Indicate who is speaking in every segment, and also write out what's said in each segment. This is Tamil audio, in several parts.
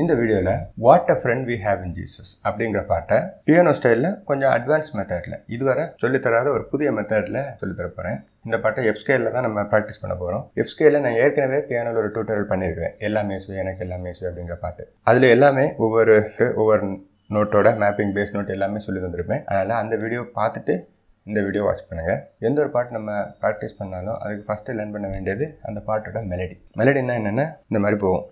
Speaker 1: இந்த வீடியோல what a friend we have in Jesus அப்படிங்கிற பாட்டை பியானோ ஸ்டைலில் கொஞ்சம் அட்வான்ஸ் மெத்தடில் இதுவரை சொல்லித்தராத ஒரு புதிய மெத்தடில் சொல்லித்தர போகிறேன். இந்த பாட்டை எஃப் ஸ்கேலில் தான் நம்ம ப்ராக்டிஸ் பண்ண போகிறோம். எஃப் ஸ்கேலில் நான் ஏற்கனவே பியானோவில் ஒரு டியூட்டோரியல் பண்ணியிருக்கேன். எல்லாமே சுவை எனக்கு எல்லாமே சுவை அப்படிங்கிற பாட்டு. அதில் எல்லாமே ஒவ்வொரு நோட்டோட மேப்பிங் பேஸ் நோட் எல்லாமே சொல்லி தந்திருப்பேன். அதனால் அந்த வீடியோ பார்த்துட்டு இந்த வீடியோ வாட்ச் பண்ணுங்கள். எந்த ஒரு பாட்டு நம்ம ப்ராக்டிஸ் பண்ணாலும் அதுக்கு ஃபஸ்ட்டு லேர்ன் பண்ண வேண்டியது அந்த பாட்டோட மெலடி. மெலடினா என்னென்னா இந்த மாதிரி போகும்.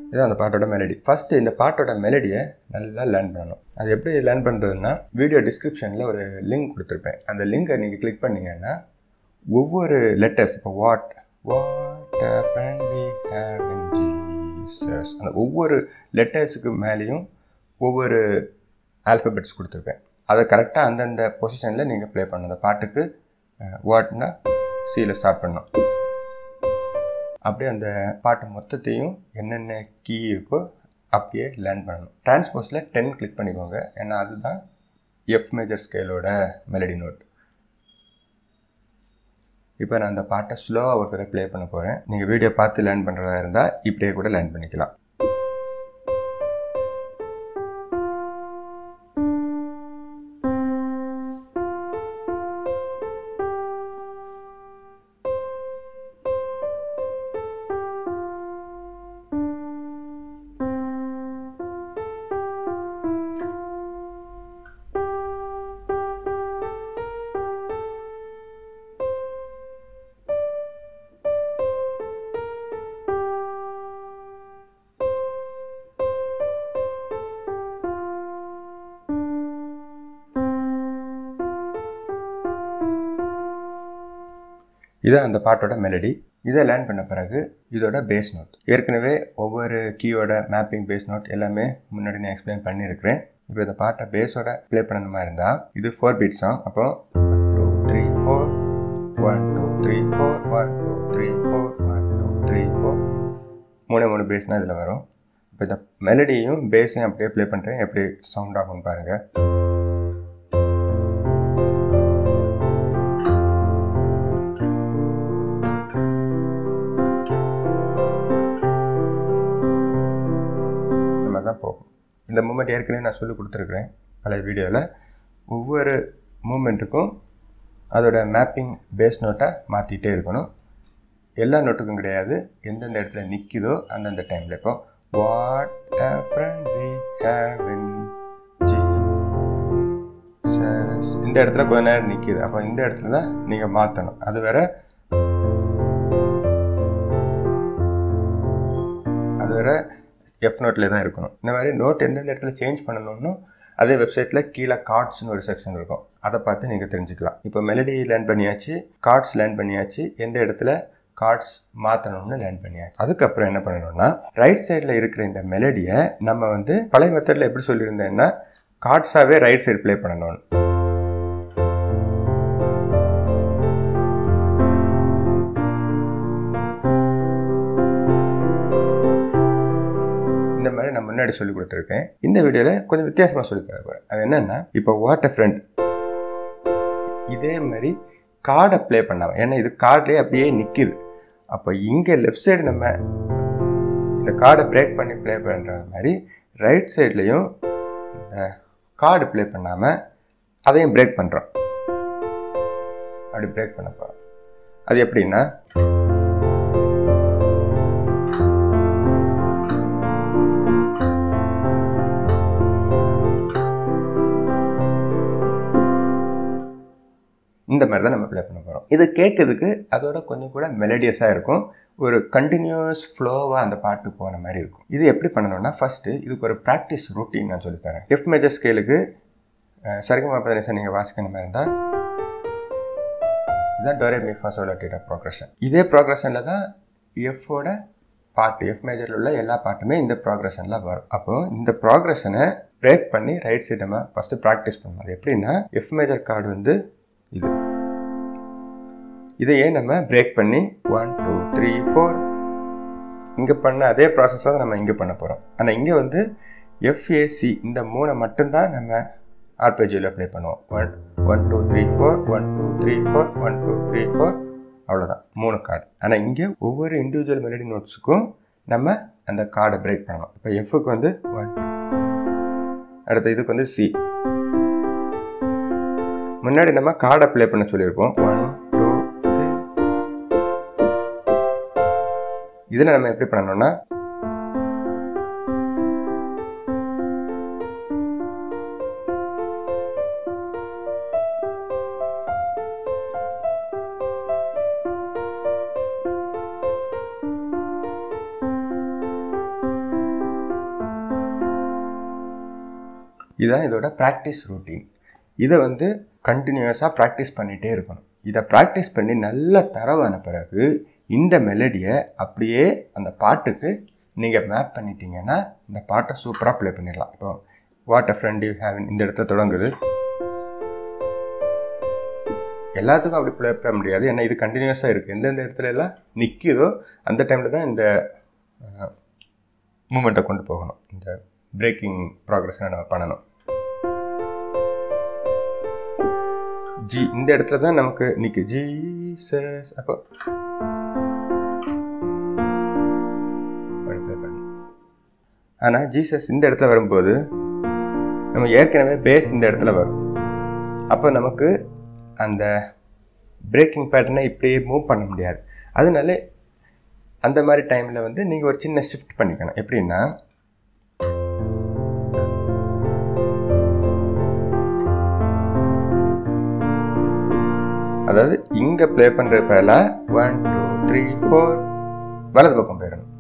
Speaker 1: இதுதான் அந்த பாட்டோட மெலடி. ஃபஸ்ட்டு இந்த பாட்டோட மெலடியை நல்லா லேர்ன் பண்ணணும். அது எப்படி லேர்ன் பண்ணுறதுன்னா வீடியோ டிஸ்கிரிப்ஷனில் ஒரு லிங்க் கொடுத்துருப்பேன். அந்த லிங்கை நீங்கள் கிளிக் பண்ணிங்கன்னா ஒவ்வொரு லெட்டர்ஸ் இப்போ வாட் அந்த ஒவ்வொரு லெட்டர்ஸுக்கு மேலேயும் ஒவ்வொரு ஆல்ஃபபெட்ஸ் கொடுத்துருப்பேன். அதை கரெக்டாக அந்தந்த பொசிஷனில் நீங்கள் ப்ளே பண்ணணும். அந்த பாட்டுக்கு வாட்னா சியில் ஸ்டார்ட் பண்ணணும். அப்படியே அந்த பாட்டு மொத்தத்தையும் என்னென்ன கீ இருக்கோ அப்படியே லேர்ன் பண்ணணும். டிரான்ஸ்போஸில் 10 கிளிக் பண்ணிக்கோங்க. ஏன்னா அதுதான் எஃப் மேஜர் ஸ்கேலோட மெலடி நோட். இப்போ நான் அந்த பாட்டை ஸ்லோவாக ஒரு தடவை ப்ளே பண்ண போகிறேன். நீங்கள் வீடியோ பார்த்து லேர்ன் பண்ணுறதா இருந்தால் இப்படியே கூட லேர்ன் பண்ணிக்கலாம். இதுதான் அந்த பாட்டோட மெலடி. இதை லேர்ன் பண்ண பிறகு இதோட பேஸ் நோட். ஏற்கனவே ஒவ்வொரு கீயோட மேப்பிங் பேஸ் நோட் எல்லாமே முன்னாடி நான் எக்ஸ்பிளைன் பண்ணியிருக்கிறேன். இப்போ இந்த பாட்டை பேஸோட ப்ளே பண்ணணுமா இருந்தால் இது 4 பீட் சாங். அப்போ 1 2 3 4 1 2 3 4 1 2 3 4 1 2 3 4 3 பேஸ்னால் இதில் வரும். இப்போ இந்த மெலடியும் பேஸையும் அப்படியே ப்ளே பண்ணுறேன். எப்படி சவுண்ட் ஆகும்னு பாருங்கள். தான் போகும். இந்த மூமெண்ட் ஏற்கனவே நான் சொல்லி கொடுத்துருக்குறேன் பழைய வீடியோவில். ஒவ்வொரு மூமெண்ட்டுக்கும் அதோட மேப்பிங் பேஸ் நோட்டை மாற்றிட்டே இருக்கணும். எல்லா நோட்டுக்கும் கிடையாது, எந்தெந்த இடத்துல நிற்கிதோ அந்தந்த டைமில். இப்போ what a friend we have in Jesus இந்த இடத்துல கொஞ்ச நேரம் நிற்கிது. அப்போ இந்த இடத்துல தான் நீங்கள் மாற்றணும். அது வேற எஃப் நோட்டில் தான் இருக்கணும். இந்த மாதிரி நோட் எந்தெந்த இடத்துல சேஞ்ச் பண்ணணும்னு அதே வெப்சைட்டில் கீழே கார்ட்ஸ்னு ஒரு செக்ஷன் இருக்கும். அதை பார்த்து நீங்கள் தெரிஞ்சுக்கலாம். இப்போ மெலடி லேர்ன் பண்ணியாச்சு, கார்ட்ஸ் லேர்ன் பண்ணியாச்சு, எந்த இடத்துல கார்ட்ஸ் மாற்றணும்னு லேர்ன் பண்ணியாச்சு. அதுக்கப்புறம் என்ன பண்ணணும்னா ரைட் சைடில் இருக்கிற இந்த மெலடியை நம்ம பழைய மெத்தடில் எப்படி சொல்லியிருந்தேன்னா கார்ட்ஸாகவே ரைட் சைடு ப்ளே பண்ணணும். இந்த மாதிரி நான் முன்னாடி சொல்லி கொடுத்துருக்கேன். இந்த வீடியோவில் கொஞ்சம் வித்தியாசமாக சொல்லி தர போகிறேன். அது என்னென்னா இப்போ வாட் a friend இதே மாதிரி கார்டை ப்ளே பண்ணாமல், ஏன்னா இது கார்ட்லேயே அப்படியே நிற்கிது. அப்போ இங்கே லெஃப்ட் சைடு நம்ம இந்த கார்டை பிரேக் பண்ணி ப்ளே பண்ணுற மாதிரி ரைட் சைட்லேயும் இந்த கார்டு ப்ளே பண்ணாமல் அதையும் பிரேக் பண்ணுறோம். அப்படி பிரேக் பண்ண போகிறோம். அது எப்படின்னா இந்த மாதிரி தான் நம்ம ப்ளே பண்ண போகிறோம். இது கேட்கறதுக்கு அதோட கொஞ்சம் கூட மெலடியஸாக இருக்கும். ஒரு கண்டினியூஸ் ஃப்ளோவாக அந்த பாட்டு போன மாதிரி இருக்கும். இது எப்படி பண்ணணும்னா ஃபஸ்ட்டு இதுக்கு ஒரு ப்ராக்டிஸ் ரூட்டீன் நான் சொல்லித்தரேன். எஃப் மேஜர் ஸ்கேலுக்கு சரிகமா பதனிசா நீங்கள் வாசிக்கிற மாதிரி இருந்தால் இதுதான் do re mi fa sol la ti do progression. இதே ப்ரோக்ரஷனில் தான் எஃப்போட பாட்டு, எஃப் மேஜரில் உள்ள எல்லா பாட்டுமே இந்த ப்ரோக்ரஷனில் வரும். அப்போது இந்த ப்ரோக்ரஷனை பிரேக் பண்ணி ரைட் சைடு நம்ம ஃபஸ்ட்டு ப்ராக்டிஸ் பண்ணணும். அது எப்படின்னா எஃப் மேஜர் கார்டு இது இதையே நம்ம பிரேக் பண்ணி 1 2 3 4 இங்கே பண்ண அதே ப்ராசஸாக தான் நம்ம இங்கே பண்ண போகிறோம். ஆனால் இங்கே எஃப்ஏசி இந்த 3 மட்டும்தான் நம்ம ஆர்பேஜியில் ப்ளே பண்ணுவோம். 1 2 3 4 1 2 3 4 1 2 3 4 அவ்வளோதான் 3 கார்டு. ஆனால் இங்கே ஒவ்வொரு இண்டிவிஜுவல் மெலடி நோட்ஸுக்கும் நம்ம அந்த கார்டை பிரேக் பண்ணணும். இப்போ எஃப்க்கு வந்து 1, அடுத்து இதுக்கு வந்து சி. முன்னாடி நம்ம கார்டை ப்ளே பண்ண சொல்லியிருப்போம் 1 2 3. இதில் நம்ம எப்படி பண்ணணும்னா இதுதான் இதோட ப்ராக்டிஸ் ரூட்டீன். இதை வந்து கண்டினியூஸாக ப்ராக்டிஸ் பண்ணிகிட்டே இருக்கணும். இதை ப்ராக்டிஸ் பண்ணி நல்ல தரவான பிறகு இந்த மெலடியை அப்படியே அந்த பாட்டுக்கு நீங்கள் மேப் பண்ணிட்டீங்கன்னா இந்த பாட்டை சூப்பராக ப்ளே பண்ணிடலாம். இப்போ what a friend you have இந்த இடத்துல தொடங்குது. எல்லாத்துக்கும் அப்படி ப்ளே பண்ண முடியாது, ஏன்னா இது கண்டினியூஸாக இருக்குது. எந்தெந்த இடத்துல எல்லாம் நிற்கிதோ அந்த டைமில் தான் இந்த மூமெண்ட்டை கொண்டு போகணும். இந்த பிரேக்கிங் ப்ராக்ரஸை நம்ம பண்ணணும். ஜி இந்த இடத்துல தான் நமக்கு நிற்கு ஜீசஸ். அப்போ ஆனால் ஜீசஸ் இந்த இடத்துல வரும்போது நம்ம ஏற்கனவே பேஸ் இந்த இடத்துல வரும். அப்போ நமக்கு அந்த பிரேக்கிங் பேட்டர்னை இப்படியே மூவ் பண்ண முடியாது. அதனால அந்த மாதிரி டைமில் வந்து நீங்கள் ஒரு சின்ன ஷிஃப்ட் பண்ணிக்கணும். எப்படின்னா அதாவது இங்கே ப்ளே பண்ணுற பேரில் 1 2 3 4 வலது பக்கம் போயிடணும்.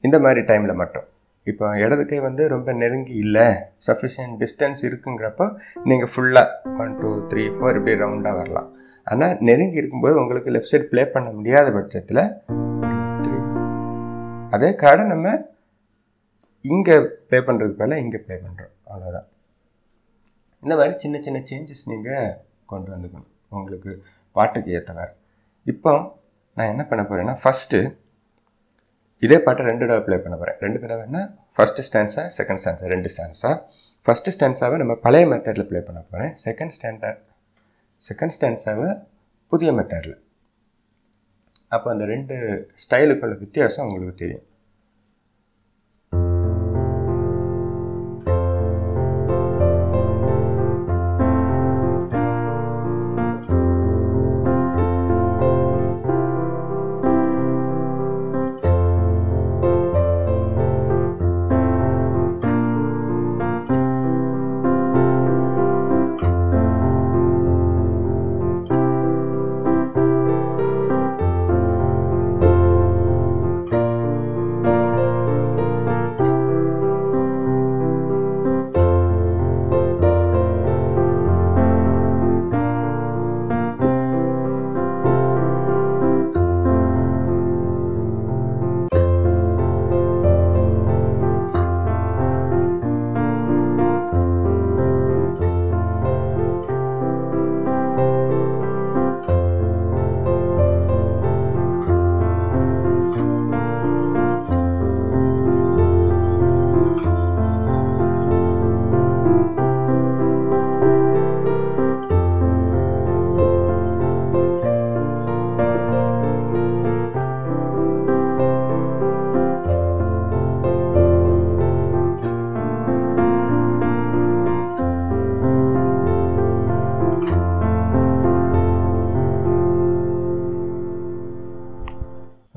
Speaker 1: இந்த மாதிரி டைமில் மட்டும். இப்போ இடது கை வந்து ரொம்ப நெருங்கி இல்லை, சஃபிஷியன்ட் டிஸ்டன்ஸ் இருக்குங்கிறப்போ நீங்கள் ஃபுல்லாக 1 2 3 4 இப்படி ரவுண்டாக வரலாம். ஆனால் நெருங்கி இருக்கும்போது உங்களுக்கு லெஃப்ட் சைடு ப்ளே பண்ண முடியாத பட்சத்தில் 3 அதே கார்டை நம்ம இங்கே ப்ளே பண்ணுறதுக்கு மேலே இங்கே ப்ளே பண்ணுறோம். அவ்வளோதான். இந்த மாதிரி சின்ன சின்ன சேஞ்சஸ் நீங்கள் கொண்டு வந்துக்கணும் உங்களுக்கு பாட்டுக்கு ஏற்றவாறு. இப்போ நான் என்ன பண்ண போகிறேன்னா ஃபஸ்ட்டு இதே பாட்டை 2 தடவை ப்ளே பண்ண போகிறேன். 2 தடவைன்னா first stanza second stanza 2 stanza. First ஸ்டான்ஸாவை நம்ம பழைய மெத்தடில் ப்ளே பண்ண போகிறேன். செகண்ட் ஸ்டான்ஸாவை புதிய மெத்தடில். அப்போ அந்த 2 ஸ்டைலுக்குள்ள வித்தியாசம் உங்களுக்கு தெரியும்.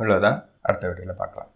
Speaker 1: இவ்வளோதான். அடுத்த வீடியோவில் பார்க்கலாம்.